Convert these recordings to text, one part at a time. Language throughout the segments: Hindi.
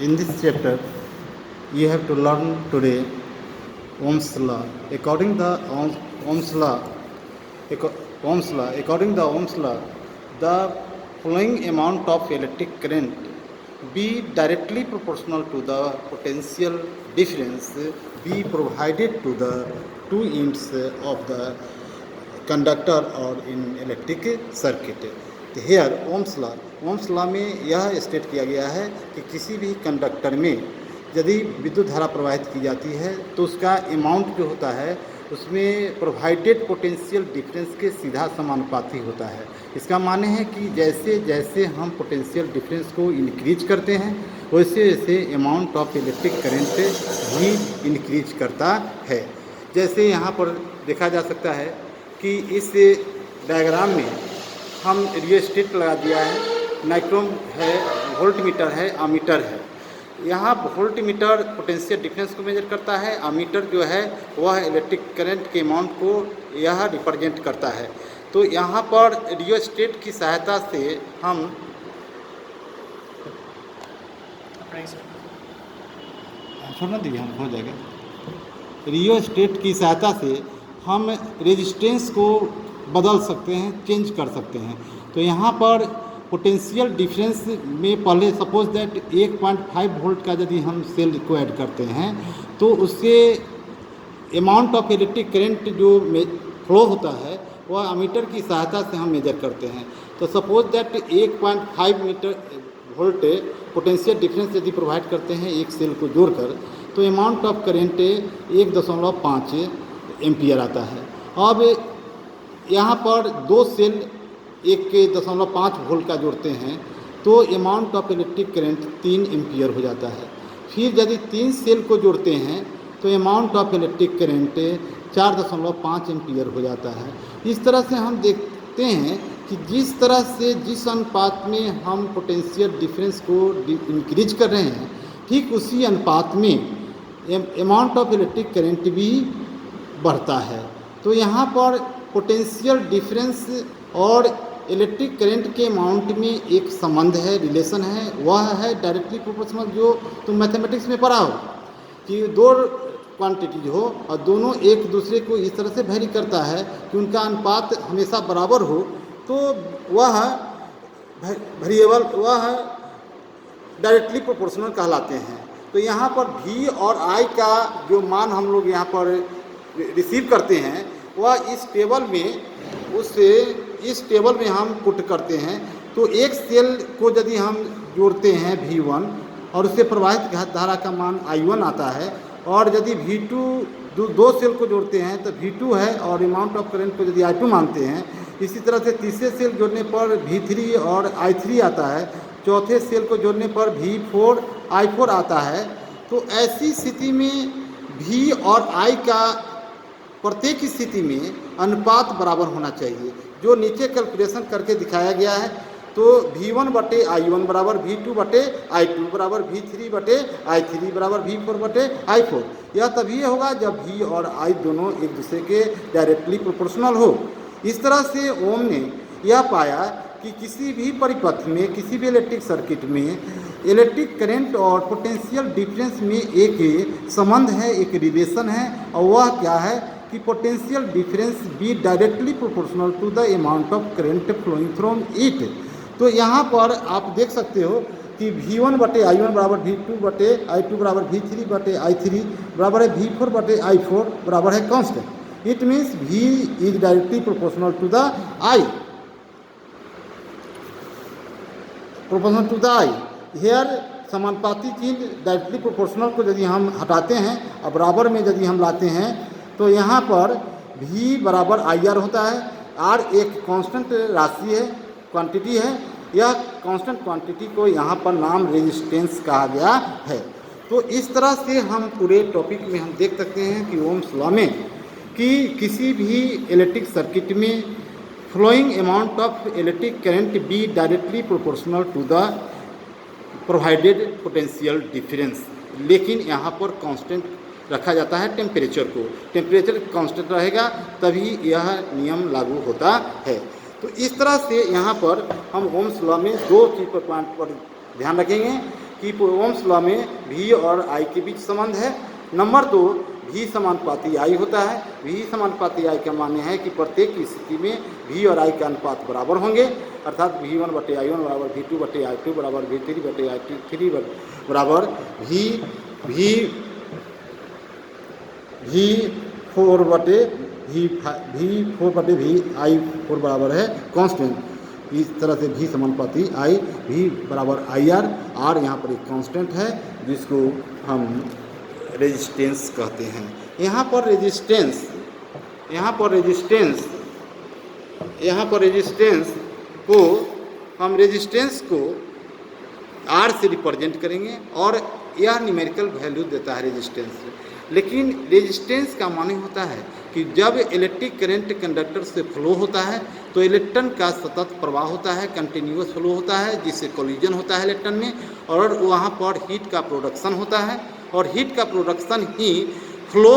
In this chapter, you have to learn today Ohm's law. According the Ohm's law, the flowing amount of electric current be directly proportional to the potential difference be provided to the two ends of the conductor और इन इलेक्ट्रिक सर्किट। तो हेयर ओम्स लॉ में यह स्टेट किया गया है कि किसी भी कंडक्टर में यदि विद्युत धारा प्रवाहित की जाती है तो उसका अमाउंट जो होता है उसमें प्रोवाइडेड पोटेंशियल डिफरेंस के सीधा समानुपाती होता है। इसका माने है कि जैसे जैसे हम पोटेंशियल डिफरेंस को इंक्रीज करते हैं वैसे वैसे अमाउंट ऑफ इलेक्ट्रिक करंट भी इंक्रीज करता है। जैसे यहाँ पर देखा जा सकता है कि इस डायग्राम में हम रियोस्टेट लगा दिया है, नाइक्रोम है, वोल्ट मीटर है, अमीटर है। यहाँ वोल्ट मीटर पोटेंशियल डिफरेंस को मेजर करता है, अमीटर जो है वह इलेक्ट्रिक करंट के अमाउंट को यह रिप्रेजेंट करता है। तो यहाँ पर रियोस्टेट की सहायता से हम छोड़ना दीजिए, हम हो जाएगा। रियोस्टेट की सहायता से हम रेजिस्टेंस को बदल सकते हैं, चेंज कर सकते हैं। तो यहाँ पर पोटेंशियल डिफरेंस में पहले सपोज दैट 1.5 वोल्ट का यदि हम सेल को ऐड करते हैं तो उससे अमाउंट ऑफ इलेक्ट्रिक करंट जो फ्लो होता है वह अमीटर की सहायता से हम मेजर करते हैं। तो suppose that 1.5 volt potential difference यदि प्रोवाइड करते हैं एक सेल को जोड़कर तो अमाउंट ऑफ करंट 1.5 एम्पियर आता है। अब यहाँ पर दो सेल 1.5 वोल्ट का जोड़ते हैं तो amount of electric current 3 ampere हो जाता है। फिर यदि 3 सेल को जोड़ते हैं तो amount of electric current 4.5 ampere हो जाता है। इस तरह से हम देखते हैं कि जिस तरह से जिस अनुपात में हम पोटेंशियल डिफरेंस को इंक्रीज कर रहे हैं ठीक उसी अनुपात में अमाउंट ऑफ इलेक्ट्रिक करंट भी बढ़ता है। तो यहाँ पर पोटेंशियल डिफरेंस और इलेक्ट्रिक करंट के अमाउंट में एक संबंध है, रिलेशन है, वह है डायरेक्टली प्रोपोर्शनल। जो तुम मैथमेटिक्स में पढ़ा हो कि दो क्वांटिटीज हो और दोनों एक दूसरे को इस तरह से वेरी करता है कि उनका अनुपात हमेशा बराबर हो तो वह वेरिएबल वह डायरेक्टली प्रोपोर्शनल कहलाते हैं। तो यहाँ पर V और I का जो मान हम लोग यहाँ पर रिसीव करते हैं वह इस टेबल में हम पुट करते हैं। तो एक सेल को यदि हम जोड़ते हैं V1 और उससे प्रवाहित धारा का मान I1 आता है और यदि V2 दो सेल को जोड़ते हैं तो V2 है और अमाउंट ऑफ करंट को यदि I2 मानते हैं। इसी तरह से तीसरे सेल जोड़ने पर V3 और I3 आता है, चौथे सेल को जोड़ने पर V4 I4 आता है। तो ऐसी स्थिति में V और I का प्रत्येक स्थिति में अनुपात बराबर होना चाहिए जो नीचे कैलकुलेशन करके दिखाया गया है। तो V1 बटे I1 बराबर V2 बटे I2 बराबर V3 बटे I3 बराबर V4 बटे I4। यह तभी होगा जब V और I दोनों एक दूसरे के डायरेक्टली प्रोपोर्शनल हो। इस तरह से ओम ने यह पाया कि किसी भी परिपथ में किसी भी इलेक्ट्रिक सर्किट में इलेक्ट्रिक करंट और पोटेंशियल डिफरेंस में एक संबंध है, एक रिलेशन है, और वह क्या है कि potential difference be directly proportional to the amount of current flowing from it. तो यहाँ पर आप देख सकते हो कि V1 बटे I1 बराबर V2 बटे I2 बराबर V3 बटे I3 बराबर है V4 बटे I4 बराबर है constant. It means V is directly proportional to the I, proportional to the I। Here समानुपाती चीज डायरेक्टली प्रोपोर्शनल को यदि हम हटाते हैं और बराबर में यदि हम लाते हैं तो यहाँ पर V बराबर IR होता है। R एक कांस्टेंट राशि है, क्वांटिटी है। यह कांस्टेंट क्वांटिटी को यहाँ पर नाम रेजिस्टेंस कहा गया है। तो इस तरह से हम पूरे टॉपिक में हम देख सकते हैं कि ओम्स लॉ में कि किसी भी इलेक्ट्रिक सर्किट में flowing amount of electric current be directly proportional to the provided potential difference. लेकिन यहाँ पर कांस्टेंट रखा जाता है टेम्परेचर को। टेम्परेचर कांस्टेंट रहेगा तभी यह नियम लागू होता है। तो इस तरह से यहाँ पर हम ओम्स लॉ में दो चीज़ पर ध्यान रखेंगे कि ओम्स लॉ में V और I के बीच संबंध है। नंबर 2, V समानुपाती I होता है। V समानुपाती I का मान्य है कि प्रत्येक स्थिति में V और I का अनुपात बराबर होंगे, अर्थात V1/I1 बराबर V2/I2 बराबर V3/I3 बराबर V4/VI4 बराबर है कांस्टेंट। इस तरह से V समानुपाती I, V बराबर IR, R यहाँ पर एक कांस्टेंट है जिसको हम रेजिस्टेंस कहते हैं। यहाँ पर रेजिस्टेंस को हम रेजिस्टेंस को R से रिप्रेजेंट करेंगे और यह न्यूमेरिकल वैल्यू देता है रेजिस्टेंस। लेकिन रेजिस्टेंस का माने होता है कि जब इलेक्ट्रिक करंट कंडक्टर से फ्लो होता है तो इलेक्ट्रॉन का सतत प्रवाह होता है, कंटिन्यूअस फ्लो होता है, जिससे कोलिजन होता है इलेक्ट्रॉन में और वहाँ पर हीट का प्रोडक्शन होता है और हीट का production he flow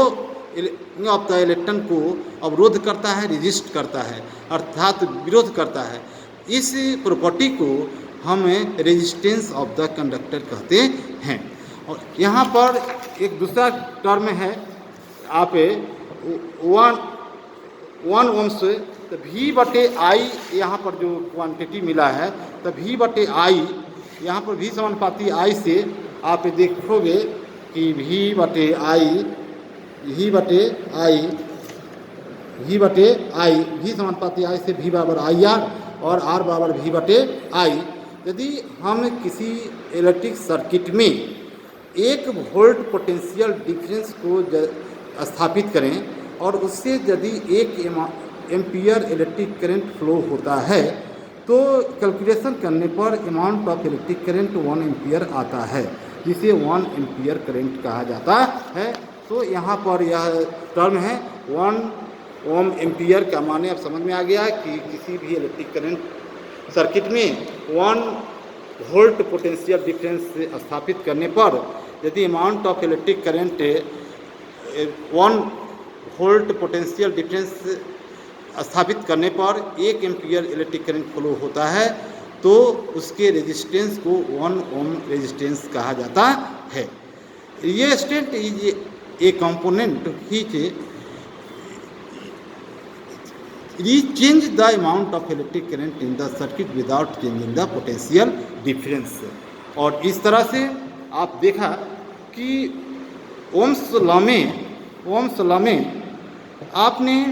of the electron को अवरोध करता है, रेजिस्ट करता है, अर्थात विरोध करता है। इस प्रॉपर्टी को हम रेजिस्टेंस ऑफ द कंडक्टर कहते हैं। और यहाँ पर एक दूसरा टर्म है, आप 1 ओम्स तो V/I यहाँ पर जो क्वांटिटी मिला है तो V/I यहाँ पर V समानुपाती I से आप देखोगे कि V समानुपाती I से V बराबर IR और R बराबर V/I। यदि हम किसी इलेक्ट्रिक सर्किट में 1 वोल्ट पोटेंशियल डिफरेंस को स्थापित करें और उससे यदि 1 एम्पियर इलेक्ट्रिक करंट फ्लो होता है तो कैलकुलेशन करने पर amount of electric current 1 ampere आता है, जिसे 1 एम्पियर करंट कहा जाता है। तो यहाँ पर यह टर्म है 1 ओम एम्पियर का माने अब समझ में आ गया कि किसी भी इलेक्ट्रिक करंट सर्किट में 1 वोल्ट पोटेंशियल डिफरेंस स्थापित करने पर यदि amount of electric current 1 volt potential difference स्थापित करने पर 1 एम्पियर इलेक्ट्रिक करंट फ्लो होता है तो उसके रेजिस्टेंस को 1 ओम रेजिस्टेंस कहा जाता है। ये state is a component which change the amount of electric current in the circuit without changing the potential difference. और इस तरह से आप देखा कि ओम्स लॉ में आपने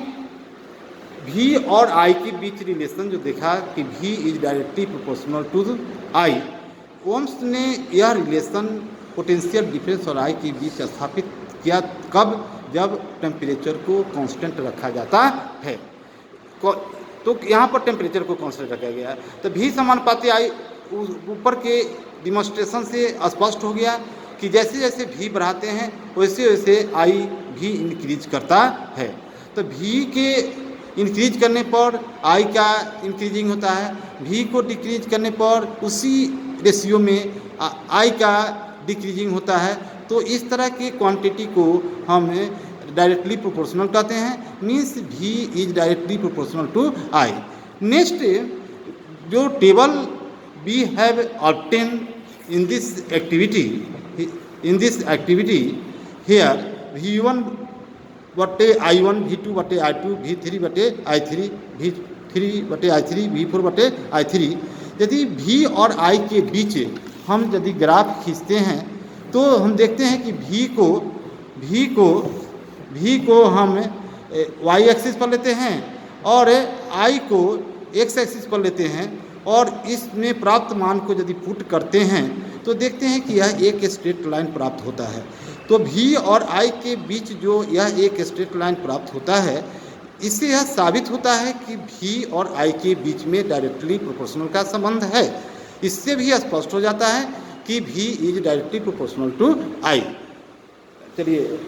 V और I के बीच रिलेशन जो देखा कि V is directly proportional to I। Ohm's ने यह रिलेशन पोटेंशियल डिफरेंस और I के बीच स्थापित किया कब? जब टेम्परेचर को कांस्टेंट रखा जाता है। तो यहाँ पर टेम्परेचर को कांस्टेंट रखा गया है तो V समानुपाती I ऊपर के डिमॉन्स्ट्रेशन से स्पष्ट हो गया कि जैसे जैसे V बढ़ाते हैं वैसे वैसे I भी इंक्रीज करता है। तो V के इंक्रीज करने पर I का इंक्रीजिंग होता है, V को डिक्रीज करने पर उसी रेशियो में I का डिक्रीजिंग होता है। तो इस तरह की क्वांटिटी को हम डायरेक्टली प्रोपोर्शनल कहते हैं, means V is directly proportional to I। Next जो table we have obtain in this activity here V1/I1, V2/I2, V3/I3, V3/I3, V4/I3। यदि V और I के बीच हम यदि ग्राफ खींचते हैं तो हम देखते हैं कि V को हम y एक्सिस पर लेते हैं और I को x एक्सिस पर लेते हैं और इसमें प्राप्त मान को यदि पुट करते हैं तो देखते हैं कि यह एक स्ट्रेट लाइन प्राप्त होता है। तो V और I के बीच जो यह एक स्ट्रेट लाइन प्राप्त होता है, इससे यह साबित होता है कि V और I के बीच में डायरेक्टली प्रोपोर्शनल का संबंध है। इससे भी स्पष्ट हो जाता है कि V is directly proportional to I। चलिए